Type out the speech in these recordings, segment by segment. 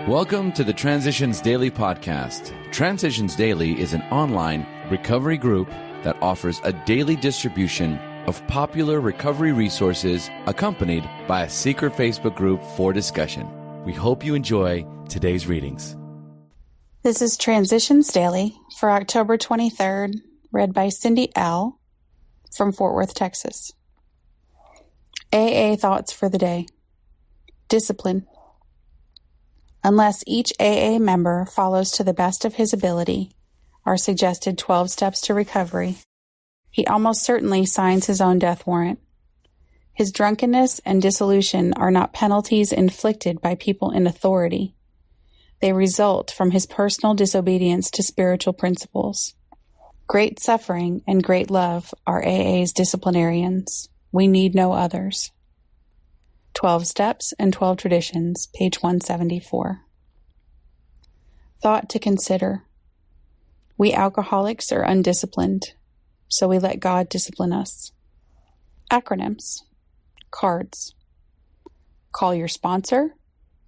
Welcome to the Transitions Daily podcast. Transitions Daily is an online recovery group that offers a daily distribution of popular recovery resources accompanied by a secret Facebook group for discussion. We hope you enjoy today's readings. This is Transitions Daily for October 23rd, read by Cindy L. from Fort Worth, Texas. AA thoughts for the day. Discipline. Unless each AA member follows to the best of his ability our suggested 12 steps to recovery, he almost certainly signs his own death warrant. His drunkenness and dissolution are not penalties inflicted by people in authority. They result from his personal disobedience to spiritual principles. Great suffering and great love are AA's disciplinarians. We need no others. 12 Steps and 12 Traditions, page 174. Thought to consider. We alcoholics are undisciplined, so we let God discipline us. Acronyms. CARDS. Call your sponsor.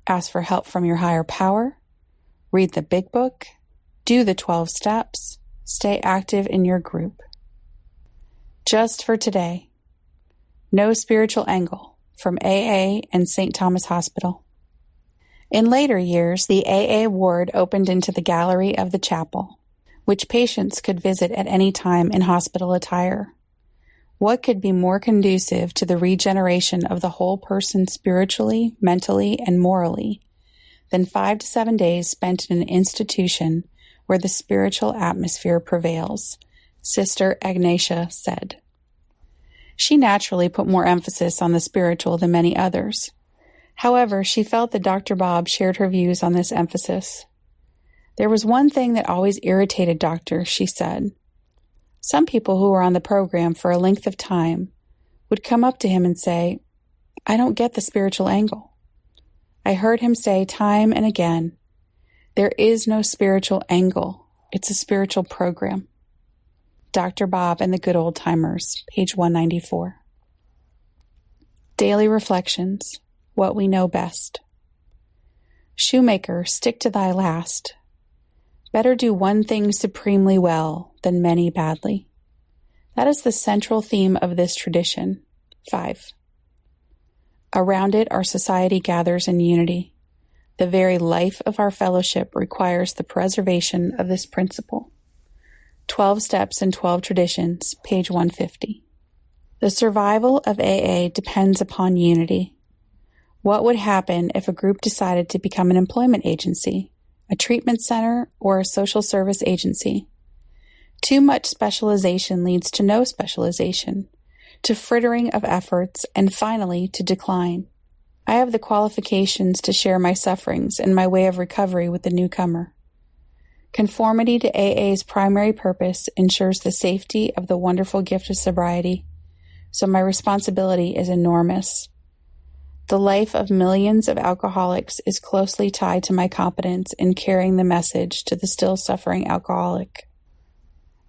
Ask for help from your higher power. Read the big book. Do the 12 steps. Stay active in your group. Just for today. No spiritual angle. From AA and St. Thomas Hospital. In later years, the AA ward opened into the gallery of the chapel, which patients could visit at any time in hospital attire. What could be more conducive to the regeneration of the whole person spiritually, mentally, and morally than 5 to 7 days spent in an institution where the spiritual atmosphere prevails, Sister Ignatia said. She naturally put more emphasis on the spiritual than many others. However, she felt that Dr. Bob shared her views on this emphasis. There was one thing that always irritated Doctor, she said. Some people who were on the program for a length of time would come up to him and say, "I don't get the spiritual angle." I heard him say time and again, "There is no spiritual angle. It's a spiritual program." Dr. Bob and the Good Old Timers, page 194. Daily Reflections, What We Know Best. Shoemaker, stick to thy last. Better do one thing supremely well than many badly. That is the central theme of this tradition. 5. Around it our society gathers in unity. The very life of our fellowship requires the preservation of this principle. 12 Steps and 12 Traditions, page 150. The survival of AA depends upon unity. What would happen if a group decided to become an employment agency, a treatment center, or a social service agency? Too much specialization leads to no specialization, to frittering of efforts, and finally to decline. I have the qualifications to share my sufferings and my way of recovery with the newcomer. Conformity to AA's primary purpose ensures the safety of the wonderful gift of sobriety, so my responsibility is enormous. The life of millions of alcoholics is closely tied to my competence in carrying the message to the still suffering alcoholic.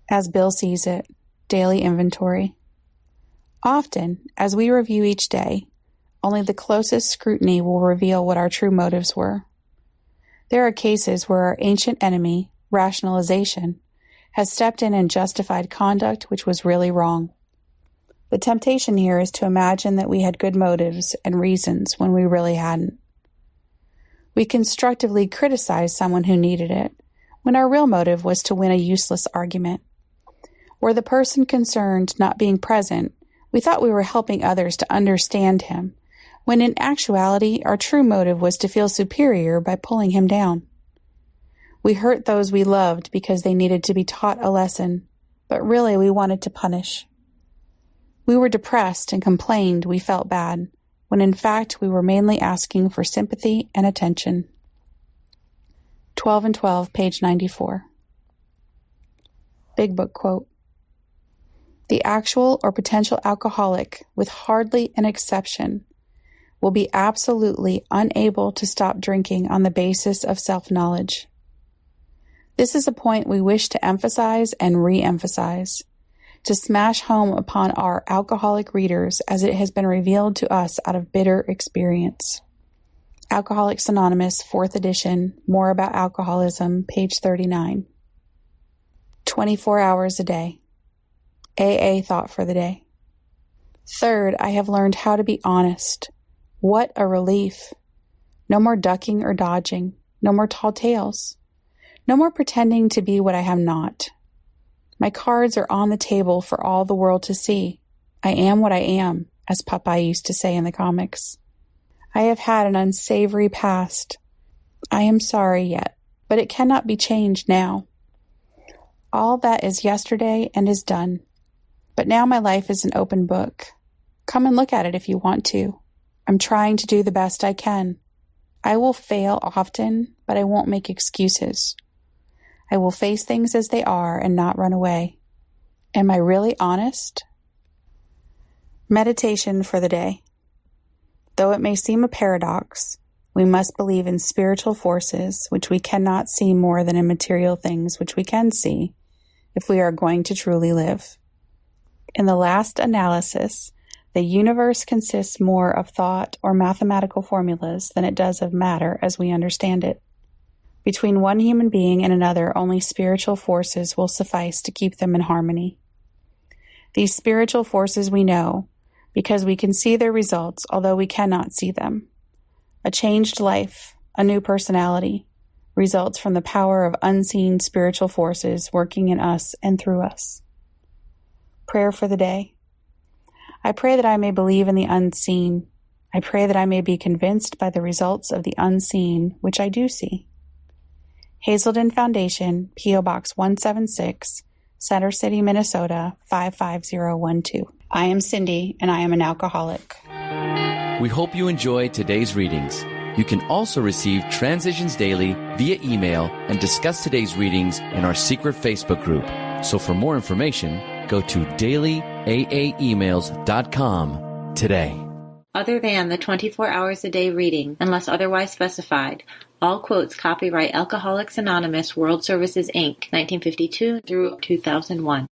As Bill sees it, daily inventory. Often, as we review each day, only the closest scrutiny will reveal what our true motives were. There are cases where our ancient enemy, rationalization, has stepped in and justified conduct which was really wrong. The temptation here is to imagine that we had good motives and reasons when we really hadn't. We constructively criticized someone who needed it, when our real motive was to win a useless argument. Were the person concerned not being present, we thought we were helping others to understand him, when in actuality our true motive was to feel superior by pulling him down. We hurt those we loved because they needed to be taught a lesson, but really we wanted to punish. We were depressed and complained we felt bad, when in fact we were mainly asking for sympathy and attention. 12 and 12, page 94. Big Book quote. The actual or potential alcoholic, with hardly an exception, will be absolutely unable to stop drinking on the basis of self-knowledge. This is a point we wish to emphasize and re-emphasize, to smash home upon our alcoholic readers as it has been revealed to us out of bitter experience. Alcoholics Anonymous, 4th edition, More About Alcoholism, page 39. 24 hours a day. AA thought for the day. Third, I have learned how to be honest. What a relief. No more ducking or dodging. No more tall tales. No more pretending to be what I am not. My cards are on the table for all the world to see. I am what I am, as Popeye used to say in the comics. I have had an unsavory past. I am sorry yet, but it cannot be changed now. All that is yesterday and is done. But now my life is an open book. Come and look at it if you want to. I'm trying to do the best I can. I will fail often, but I won't make excuses. I will face things as they are and not run away. Am I really honest? Meditation for the day. Though it may seem a paradox, we must believe in spiritual forces which we cannot see more than in material things which we can see, if we are going to truly live. In the last analysis, the universe consists more of thought or mathematical formulas than it does of matter as we understand it. Between one human being and another, only spiritual forces will suffice to keep them in harmony. These spiritual forces we know, because we can see their results, although we cannot see them. A changed life, a new personality, results from the power of unseen spiritual forces working in us and through us. Prayer for the day. I pray that I may believe in the unseen. I pray that I may be convinced by the results of the unseen, which I do see. Hazelden Foundation, P.O. Box 176, Center City, Minnesota, 55012. I am Cindy, and I am an alcoholic. We hope you enjoyed today's readings. You can also receive Transitions Daily via email and discuss today's readings in our secret Facebook group. So for more information, go to dailyaaemails.com today. Other than the 24 hours a day reading, unless otherwise specified, all quotes copyright Alcoholics Anonymous World Services, Inc., 1952 through 2001.